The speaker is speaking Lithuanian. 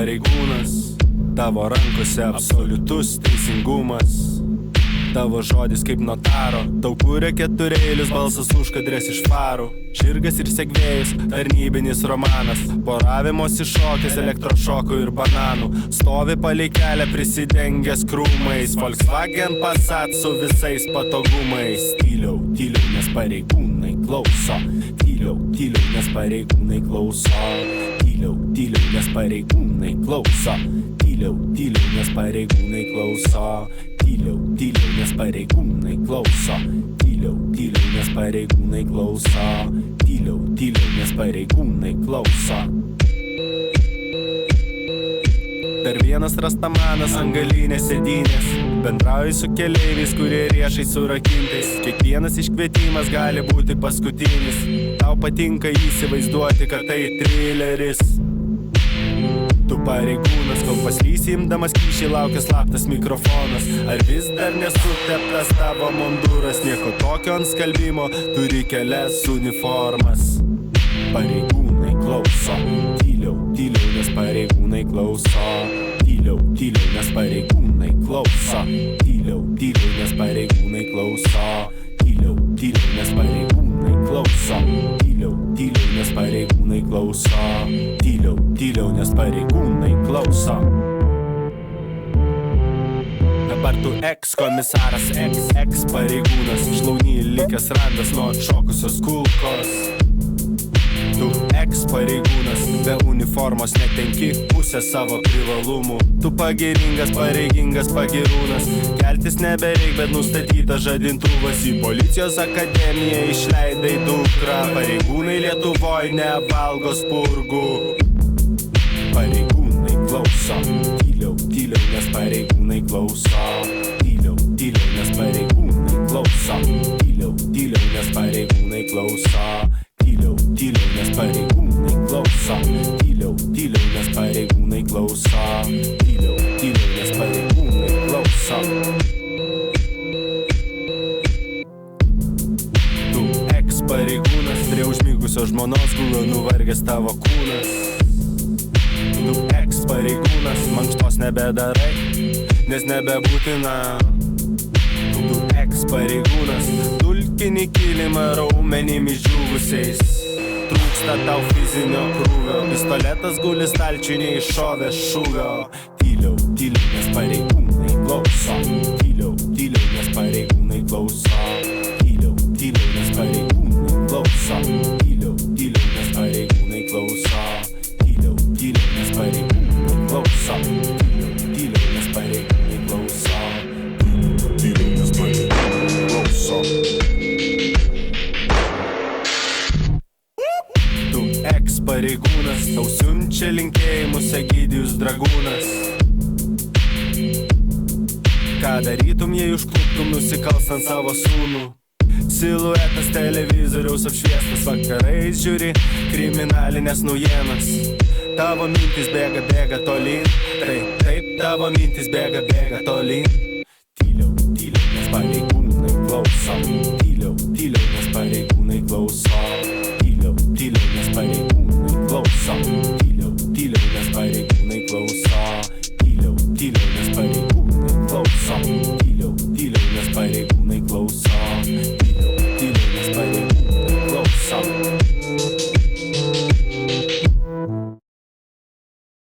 pareigūnas, tavo rankose absoliutus teisingumas. Tavo žodis kaip notaro, tau kuria ketureilis balsas užkadrės iš farų. Žirgas ir segvėjus, tarnybinis romanas, poravimosi šokis, elektrošokų ir bananų. Stovi palei kelią prisidengęs krūmais, Volkswagen Passat su visais patogumais. Tyliau, tyliau, nes pareigūnai klauso. Tyliau, tyliau, nes pareigūnai klauso. Tyliau, tyliau, nes pareigūnai klauso. Tyliau, tyliau, nes pareigūnai klauso. Tyliau, tyliau, nes pareigūnai klauso. Tyliau, tyliau, nes pareigūnai klauso. Tyliau, tyliau, nes pareigūnai klauso. Dar vienas rastamanas ant galinės sėdynės, bendrauji su keleiviais, kurie riešai surakintais. Kiekvienas iškvietimas gali būti paskutinis. Tau patinka įsivaizduoti, kad tai trileris. Tu pareigūnas, kol paslysi imdamas kyšį, laukia slaptas mikrofonas. Ar vis dar nesuteptas tavo munduras? Nieko tokio ant skalbimo, turi kelias uniformas. Pareigūnai klauso. Tyliau, tyliau, nes pareigūnai klauso. Tyliau, tyliau, nes pareigūnai klauso. Tyliau, tyliau, nes pareigūnai klauso. Tyliau, tyliau, nes pareigūnai klauso. Tyliau, tyliau, nes pareigūnai klauso. Tyliau, tyliau, nes pareigūnai klauso. Dabar tu eks-komisaras, eks-pareigūnas, šlaunį likęs randas nuo atšokusios kulkos. Tu eks-pareigūnas, be uniformos netenki pusę savo privalumų. Tu pagiringas, pareigingas pagirūnas, keltis nebereik, bet nustatytas žadintuvas. Į policijos akademiją išleidai dukrą. Pareigūnai Lietuvoj nevalgo spurgų. Pareigūnai klauso. Tyliau, tyliau, nes pareigūnai klauso. Tyliau, tyliau, nes pareigūnai klauso. Tyliau, tyliau, nes pareigūnai klauso. Tyliau, tyliau, nes pareigūnai klauso. Tyliau, tyliau, nes pareigūnai klauso. Tyliau, tyliau, nes pareigūnai klauso. Tu eks-pareigūnas, prie užmigusios žmonos gula nuvargęs tavo kūnas. Tu eks-pareigūnas, mankštos nebedarai, nes nebebūtina. Tu eks-pareigūnas, dulkinį kilimą raumenim išdžiūvusiais. Trūksta tau fizinio krūvio, pistoletas guli stalčiui neiššovęs šūvio. Tyliau, tyliau, nes pareigūnai klauso. Tyliau, tyliau, nes pareigūnai klauso. Tyliau, tyliau, nes pareigūnai klauso. Tyliau, tyliau, nes pareigūnai klauso. Tyliau, tyliau, nes pareigūnai klauso. Tyliau, tyliau, nes pareigūnai klauso. Tyliau, nes pareigūnai klauso. Tu eks-pareigūnas, tau siunčia linkėjimus Egidijus Dragūnas. Ką darytum, jei užkluptum nusikalstant savo sūnų? Siluetas televizoriaus apšviestas, vakarais žiūri kriminalinės naujienas. Tavo mintis bėga, bėga tolyn. Taip, taip, tavo mintis bėga, bėga tolyn. Tyliau, tyliau, nes pareigūnai klauso. Tyliau, tyliau, nes pareigūnai klauso. Tyliau, tyliau, nes pareigūnai klauso.